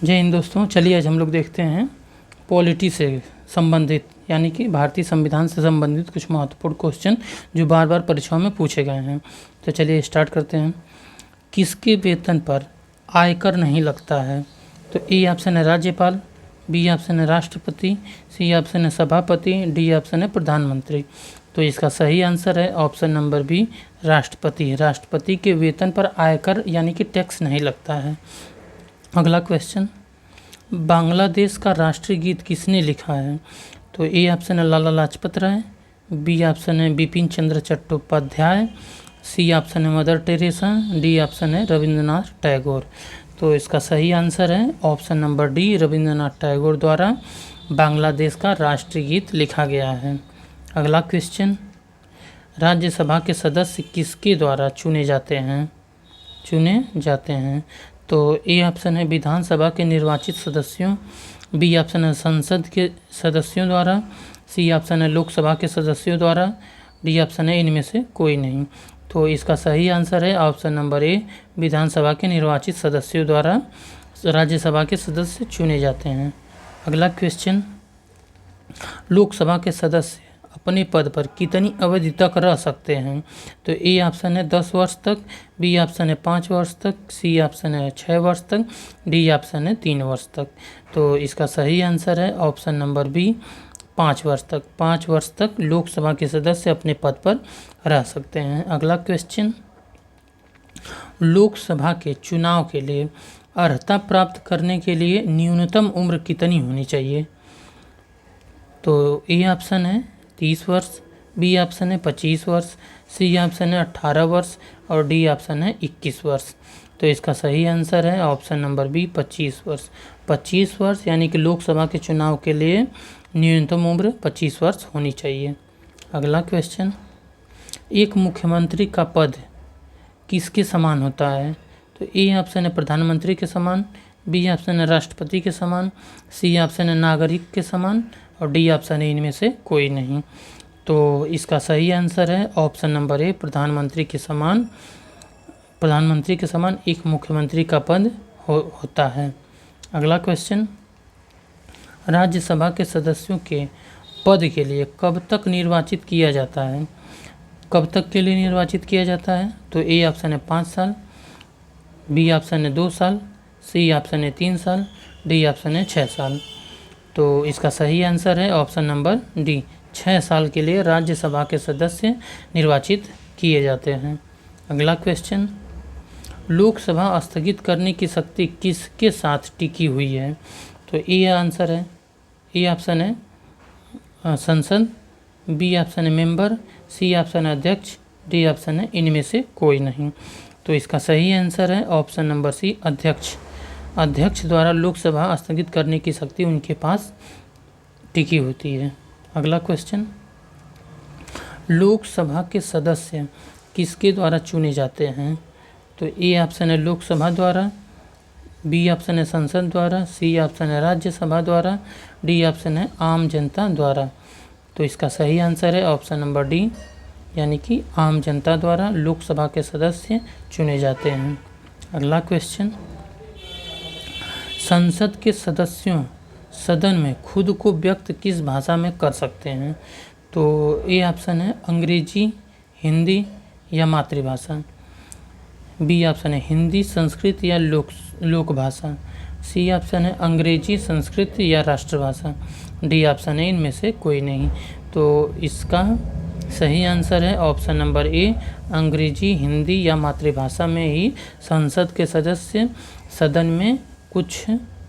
जय हिंद दोस्तों। चलिए आज हम लोग देखते हैं पॉलिटी से संबंधित यानी कि भारतीय संविधान से संबंधित कुछ महत्वपूर्ण क्वेश्चन जो बार बार परीक्षाओं में पूछे गए हैं। तो चलिए स्टार्ट करते हैं। किसके वेतन पर आयकर नहीं लगता है? तो ए ऑप्शन है राज्यपाल, बी ऑप्शन है राष्ट्रपति, सी ऑप्शन है सभापति, डी ऑप्शन है प्रधानमंत्री। तो इसका सही आंसर है ऑप्शन नंबर बी, राष्ट्रपति। राष्ट्रपति के वेतन पर आयकर यानी कि टैक्स नहीं लगता है। अगला क्वेश्चन, बांग्लादेश का राष्ट्रीय गीत किसने लिखा है? तो ए ऑप्शन है लाला लाजपत राय, बी ऑप्शन है बिपिन चंद्र चट्टोपाध्याय, सी ऑप्शन है मदर टेरेसा, डी ऑप्शन है रविंद्रनाथ टैगोर। तो इसका सही आंसर है option number D, Rabindranath Tagore द्वारा बांग्लादेश का राष्ट्रीय गीत लिखा गया है। अगला क्वेश्चन, राज्यसभा के सदस्य किसके द्वारा चुने जाते हैं? तो ए ऑप्शन है विधानसभा के निर्वाचित सदस्यों, बी ऑप्शन है संसद के सदस्यों द्वारा, सी ऑप्शन है लोकसभा के सदस्यों द्वारा, डी ऑप्शन है इनमें से कोई नहीं। तो इसका सही आंसर है ऑप्शन नंबर ए, विधानसभा के निर्वाचित सदस्यों द्वारा राज्यसभा के सदस्य चुने जाते हैं। अगला क्वेश्चन, लोकसभा के सदस्य अपने पद पर कितनी अवधि तक रह सकते हैं? तो ए ऑप्शन है 10 वर्ष तक, बी ऑप्शन है 5 वर्ष तक, सी ऑप्शन है 6 वर्ष तक, डी ऑप्शन है 3 वर्ष तक। तो इसका सही आंसर है ऑप्शन नंबर बी, 5 वर्ष तक। 5 वर्ष तक लोकसभा के सदस्य अपने पद पर रह सकते हैं। अगला क्वेश्चन, लोकसभा के चुनाव के लिए अर्हता प्राप्त करने के लिए न्यूनतम उम्र कितनी होनी चाहिए? तो ए ऑप्शन है 30 वर्ष, बी ऑप्शन है 25 वर्ष, सी ऑप्शन है 18 वर्ष और डी ऑप्शन है 21 वर्ष। तो इसका सही आंसर है ऑप्शन नंबर बी, 25 वर्ष। 25 वर्ष यानी कि लोकसभा के चुनाव के लिए न्यूनतम उम्र 25 वर्ष होनी चाहिए। अगला क्वेश्चन, एक मुख्यमंत्री का पद किसके समान होता है? तो ए ऑप्शन है प्रधानमंत्री के समान, बी ऑप्शन है राष्ट्रपति के समान, सी ऑप्शन है नागरिक के समान और डी ऑप्शन है इनमें से कोई नहीं। तो इसका सही आंसर है ऑप्शन नंबर ए, प्रधानमंत्री के समान। प्रधानमंत्री के समान एक मुख्यमंत्री का पद होता है। अगला क्वेश्चन, राज्यसभा के सदस्यों के पद के लिए कब तक निर्वाचित किया जाता है? कब तक के लिए निर्वाचित किया जाता है? तो ए ऑप्शन है 5 साल, बी ऑप्शन है 2 साल, सी ऑप्शन है 3 साल, डी ऑप्शन है 6 साल। तो इसका सही आंसर है ऑप्शन नंबर डी, 6 साल के लिए राज्यसभा के सदस्य निर्वाचित किए जाते हैं। अगला क्वेश्चन, लोकसभा स्थगित करने की शक्ति किसके साथ टिकी हुई है? तो ए आंसर है, ए ऑप्शन है संसद, बी ऑप्शन है मेंबर, सी ऑप्शन है अध्यक्ष, डी ऑप्शन है इनमें से कोई नहीं। तो इसका सही आंसर है ऑप्शन नंबर सी, अध्यक्ष। अध्यक्ष द्वारा लोकसभा स्थगित करने की शक्ति उनके पास टिकी होती है। अगला क्वेश्चन, लोकसभा के सदस्य किसके द्वारा चुने जाते हैं? तो ए ऑप्शन है लोकसभा द्वारा, बी ऑप्शन है संसद द्वारा, सी ऑप्शन है राज्यसभा द्वारा, डी ऑप्शन है आम जनता द्वारा। तो इसका सही आंसर है ऑप्शन नंबर डी, यानी कि आम जनता द्वारा लोकसभा के सदस्य चुने जाते हैं। अगला क्वेश्चन, संसद के सदस्यों सदन में खुद को व्यक्त किस भाषा में कर सकते हैं? तो ए ऑप्शन है अंग्रेजी, हिंदी या मातृभाषा, बी ऑप्शन है हिंदी, संस्कृत या लोक भाषा, सी ऑप्शन है अंग्रेजी, संस्कृत या राष्ट्रभाषा, डी ऑप्शन है इनमें से कोई नहीं। तो इसका सही आंसर है ऑप्शन नंबर ए, अंग्रेजी, हिंदी या मातृभाषा में ही संसद के सदस्य सदन में कुछ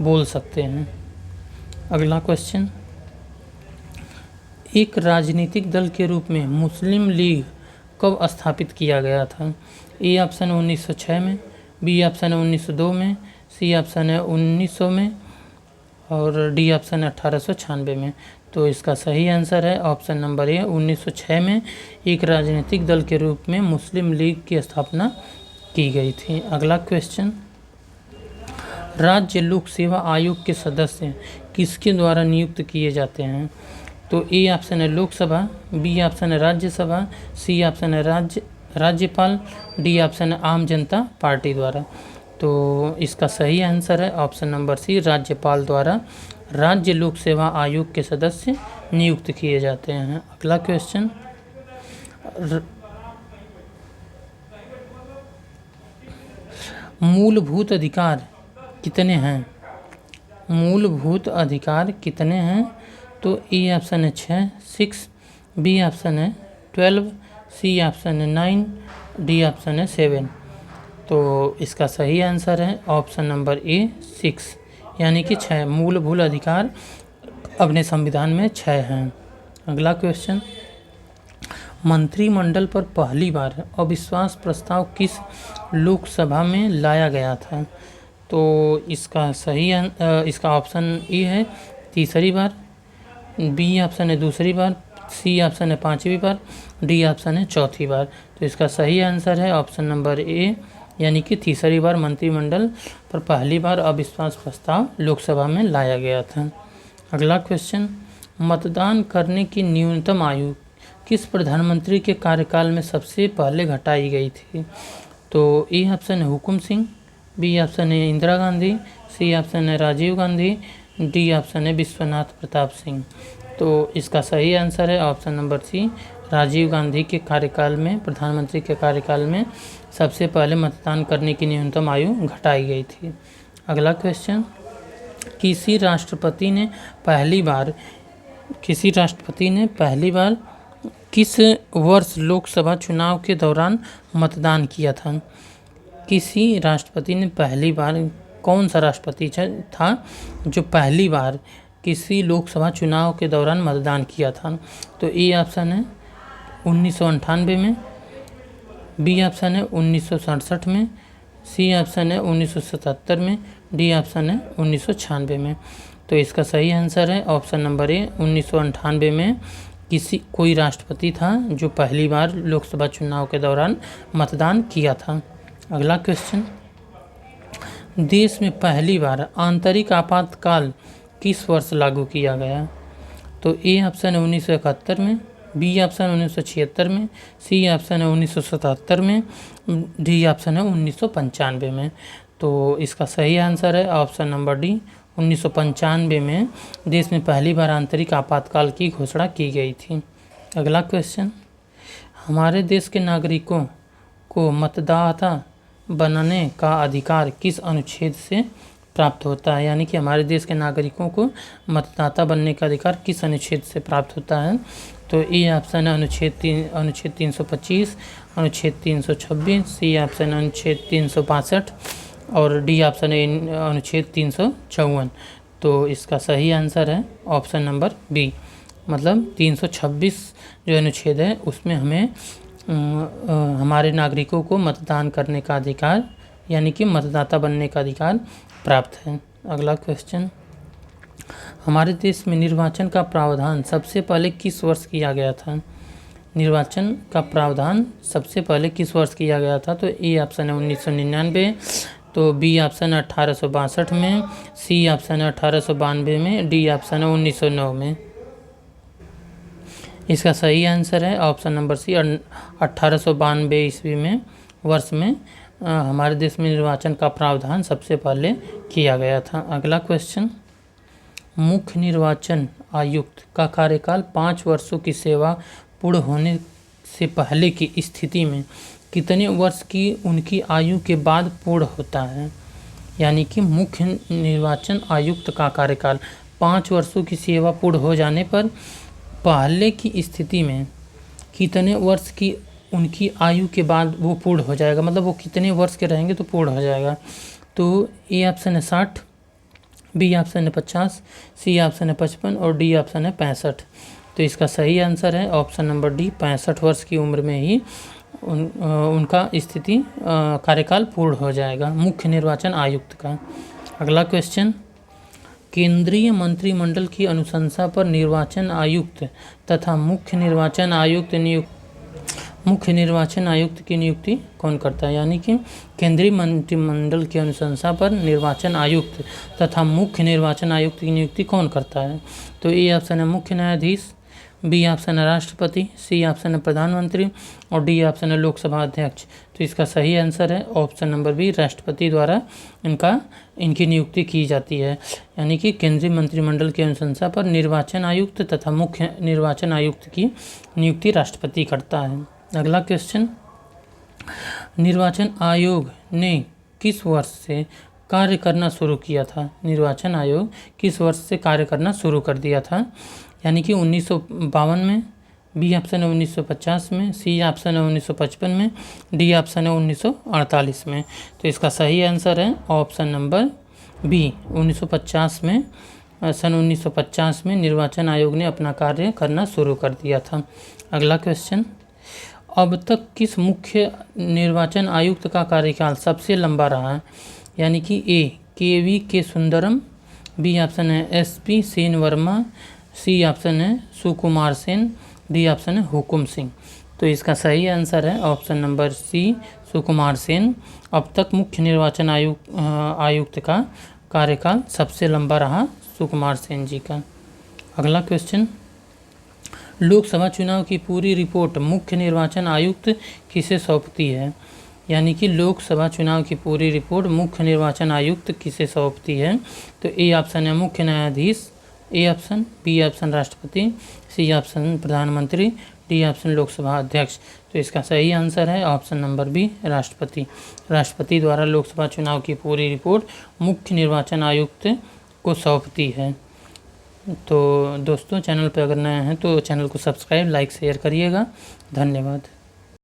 बोल सकते हैं। अगला क्वेश्चन, एक राजनीतिक दल के रूप में मुस्लिम लीग कब स्थापित किया गया था? ए ऑप्शन है 1906 में, बी ऑप्शन है 1902 में, सी ऑप्शन है 1900 में और डी ऑप्शन है 1896 में। तो इसका सही आंसर है ऑप्शन नंबर ए, 1906 में एक राजनीतिक दल के रूप में मुस्लिम लीग की स्थापना की गई थी। अगला क्वेश्चन, राज्य लोक सेवा आयोग के सदस्य किसके द्वारा नियुक्त किए जाते हैं? तो ए ऑप्शन है लोकसभा, बी ऑप्शन है राज्यसभा, सी ऑप्शन है राज्यपाल, डी ऑप्शन है आम जनता पार्टी द्वारा। तो इसका सही आंसर है ऑप्शन नंबर सी, राज्यपाल द्वारा राज्य लोक सेवा आयोग के सदस्य नियुक्त किए जाते हैं। अगला क्वेश्चन, मूलभूत अधिकार कितने हैं? मूलभूत अधिकार कितने हैं? तो ए ऑप्शन है 6, बी ऑप्शन है 12, सी ऑप्शन है 9, डी ऑप्शन है 7। तो इसका सही आंसर है ऑप्शन नंबर ए 6, यानी कि 6 मूलभूत अधिकार अपने संविधान में 6 हैं। अगला क्वेश्चन, मंत्रिमंडल पर पहली बार अविश्वास प्रस्ताव किस लोकसभा में लाया गया था? तो इसका इसका ऑप्शन ए है तीसरी बार, बी ऑप्शन है दूसरी बार, सी ऑप्शन है पांचवी बार, डी ऑप्शन है चौथी बार। तो इसका सही आंसर है ऑप्शन नंबर ए, यानी कि तीसरी बार मंत्रिमंडल पर पहली बार अविश्वास प्रस्ताव लोकसभा में लाया गया था। अगला क्वेश्चन, मतदान करने की न्यूनतम आयु किस प्रधानमंत्री के कार्यकाल में सबसे पहले घटाई गई थी? तो ए ऑप्शन है हुकुम सिंह, बी ऑप्शन है इंदिरा गांधी, सी ऑप्शन है राजीव गांधी, डी ऑप्शन है विश्वनाथ प्रताप सिंह। तो इसका सही आंसर है option number C, Rajiv Gandhi के कार्यकाल में, प्रधानमंत्री के कार्यकाल में सबसे पहले मतदान करने की न्यूनतम आयु घटाई गई थी। अगला क्वेश्चन, किसी राष्ट्रपति ने पहली बार किस वर्ष लोकसभा चुनाव के दौरान मतदान किया था? किसी राष्ट्रपति ने पहली बार, कौन सा राष्ट्रपति था जो पहली बार किसी लोकसभा चुनाव के दौरान मतदान किया था? तो ए ऑप्शन है 1998 में, बी ऑप्शन है 1967 में, सी ऑप्शन है 1977 में, डी ऑप्शन है 1996 में। तो इसका सही आंसर है ऑप्शन नंबर ए, 1998 में कोई राष्ट्रपति था जो पहली बार लोकसभा चुनाव के दौरान मतदान किया था। अगला क्वेश्चन, देश में पहली बार आंतरिक आपातकाल किस वर्ष लागू किया गया? तो ए ऑप्शन है 1971 में, बी ऑप्शन 1976 में, सी ऑप्शन है 1977 में, डी ऑप्शन है 1995 में। तो इसका सही आंसर है ऑप्शन नंबर डी, 1995 में देश में पहली बार आंतरिक आपातकाल की घोषणा की गई थी। अगला क्वेश्चन, हमारे देश के नागरिकों को मतदाता बनने का अधिकार किस अनुच्छेद से प्राप्त होता है? यानी कि हमारे देश के नागरिकों को मतदाता बनने का अधिकार किस अनुच्छेद से प्राप्त होता है? तो ए ऑप्शन है अनुच्छेद 325, अनुच्छेद 326, सी ऑप्शन अनुच्छेद 362 और डी ऑप्शन है अनुच्छेद 354। तो इसका सही आंसर है ऑप्शन नंबर बी, मतलब 326 जो अनुच्छेद है उसमें हमें हमारे नागरिकों को मतदान करने का अधिकार, यानी कि मतदाता बनने का अधिकार प्राप्त है। अगला क्वेश्चन, हमारे देश में निर्वाचन का प्रावधान सबसे पहले किस वर्ष किया गया था? निर्वाचन का प्रावधान सबसे पहले किस वर्ष किया गया था? तो ए ऑप्शन है 1999, तो बी ऑप्शन है 1862 में, सी ऑप्शन है 1892 में, डी ऑप्शन है 1909 में। इसका सही आंसर है ऑप्शन नंबर सी, 1892 ईस्वी में वर्ष में हमारे देश में निर्वाचन का प्रावधान सबसे पहले किया गया था। अगला क्वेश्चन, मुख्य निर्वाचन आयुक्त का कार्यकाल 5 वर्षों की सेवा पूर्ण होने से पहले की स्थिति में कितने वर्ष की उनकी आयु के बाद पूर्ण होता है? यानी कि मुख्य निर्वाचन आयुक्त का कार्यकाल 5 वर्षों की सेवा पूर्ण हो जाने पर पहले की स्थिति में कितने वर्ष की उनकी आयु के बाद वो पूर्ण हो जाएगा, मतलब वो कितने वर्ष के रहेंगे तो पूर्ण हो जाएगा। तो ए ऑप्शन है 60, बी ऑप्शन है 50, सी ऑप्शन है 55 और डी ऑप्शन है 65। तो इसका सही आंसर है ऑप्शन नंबर डी, 65 वर्ष की उम्र में ही उनका स्थिति कार्यकाल पूर्ण हो जाएगा मुख्य निर्वाचन आयुक्त का। अगला क्वेश्चन, केंद्रीय मंत्रिमंडल की अनुशंसा पर निर्वाचन आयुक्त तथा मुख्य निर्वाचन आयुक्त की नियुक्ति कौन करता है? यानी कि केंद्रीय मंत्रिमंडल की अनुशंसा पर निर्वाचन आयुक्त तथा मुख्य निर्वाचन आयुक्त की नियुक्ति कौन करता है? तो ए ऑप्शन है मुख्य न्यायाधीश, बी ऑप्शन है राष्ट्रपति, सी ऑप्शन है प्रधानमंत्री और डी ऑप्शन है लोकसभा अध्यक्ष। तो इसका सही आंसर है ऑप्शन नंबर बी, राष्ट्रपति द्वारा इनकी नियुक्ति की जाती है। यानी कि केंद्रीय मंत्रिमंडल की अनुशंसा पर निर्वाचन आयुक्त तथा मुख्य निर्वाचन आयुक्त की नियुक्ति राष्ट्रपति करता है। अगला क्वेश्चन, निर्वाचन आयोग ने किस वर्ष से कार्य करना शुरू किया था? निर्वाचन आयोग किस वर्ष से कार्य करना शुरू कर दिया था? यानी कि 1952 में, बी ऑप्शन है 1950 में, सी ऑप्शन है 1955 में, डी ऑप्शन है 1948 में। तो इसका सही आंसर है ऑप्शन नंबर बी, 1950 में। सन 1950 में निर्वाचन आयोग ने अपना कार्य करना शुरू कर दिया था। अगला क्वेश्चन, अब तक किस मुख्य निर्वाचन आयुक्त का कार्यकाल सबसे लंबा रहा है? यानी कि A K V. K Sundaram, B option है S P. Sen Verma, C option है सुकुमार सेन, डी ऑप्शन है हुकुम सिंह। तो इसका सही आंसर है ऑप्शन नंबर सी, सुकुमार सेन। अब तक मुख्य निर्वाचन आयुक्त का कार्यकाल सबसे लंबा रहा सुकुमार सेन जी का। अगला क्वेश्चन, लोकसभा चुनाव की पूरी रिपोर्ट मुख्य निर्वाचन आयुक्त किसे सौंपती है? यानी कि लोकसभा चुनाव की पूरी रिपोर्ट मुख्य निर्वाचन आयुक्त किसे सौंपती है? तो ए ऑप्शन है मुख्य न्यायाधीश, ए ऑप्शन, बी ऑप्शन राष्ट्रपति, सी ऑप्शन प्रधानमंत्री, डी ऑप्शन लोकसभा अध्यक्ष। तो इसका सही आंसर है ऑप्शन नंबर बी, राष्ट्रपति। राष्ट्रपति द्वारा लोकसभा चुनाव की पूरी रिपोर्ट मुख्य निर्वाचन आयुक्त को सौंपती है। तो दोस्तों, चैनल पर अगर नए हैं तो चैनल को सब्सक्राइब, लाइक, शेयर करिएगा। धन्यवाद।